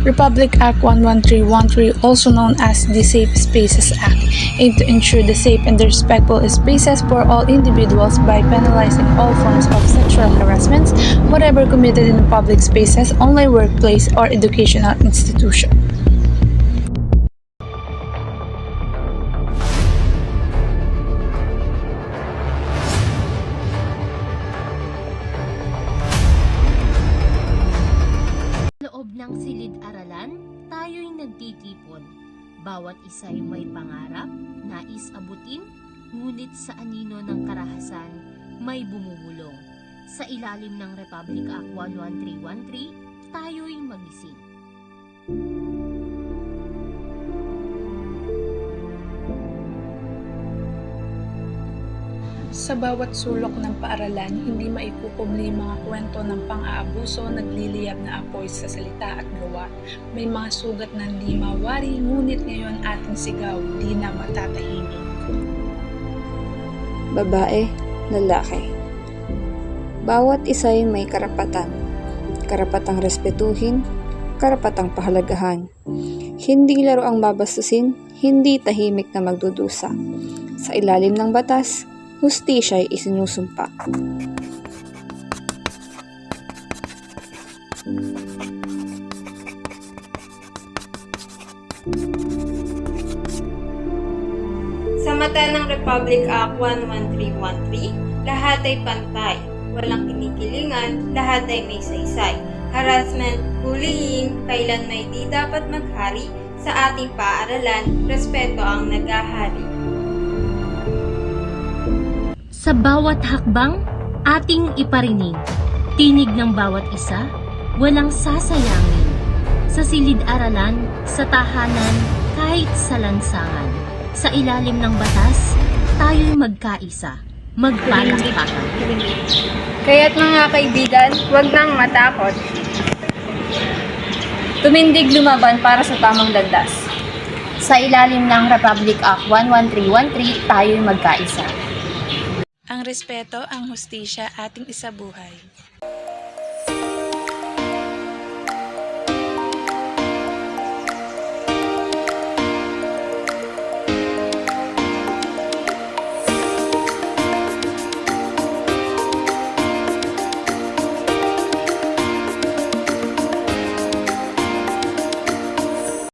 Republic Act 11313, also known as the Safe Spaces Act, aimed to ensure the safe and respectful spaces for all individuals by penalizing all forms of sexual harassment, whatever committed in public spaces, online workplace, or educational institution. Loob ng silid-aralan, tayo'y nagtitipon. Bawat isa'y may pangarap, nais abutin, ngunit sa anino ng karahasan, may bumubulong. Sa ilalim ng Republic Act 11313, tayo'y magising. Sa bawat sulok ng paaralan, hindi maikukubli mga kwento ng pang-aabuso, nagliliyab na apoy sa salita at gawa. May mga sugat na hindi mawari, ngunit ngayon ating sigaw, di na matatahimik. Babae, lalaki. Bawat isa'y may karapatan. Karapatang respetuhin, karapatang pahalagahan. Hindi laro ang babastusin, hindi tahimik na magdudusa. Sa ilalim ng batas, hustisya'y isinusumpa. Sa mata ng Republic Act 11313, lahat ay pantay. Walang kinikilingan, lahat ay may saysay. Harassment, bullying, kailan may di dapat maghari. Sa ating paaralan, respeto ang naghahari. Sa bawat hakbang, ating iparinig. Tinig ng bawat isa, walang sasayangin. Sa silid-aralan, sa tahanan, kahit sa lansangan. Sa ilalim ng batas, tayo'y magkaisa, magpalakpakan. Kaya't mga kaibigan, huwag nang matakot. Tumindig lumaban para sa tamang landas. Sa ilalim ng Republic Act 11313, tayo'y magkaisa. Ang respeto, ang hustisya, ating isabuhay.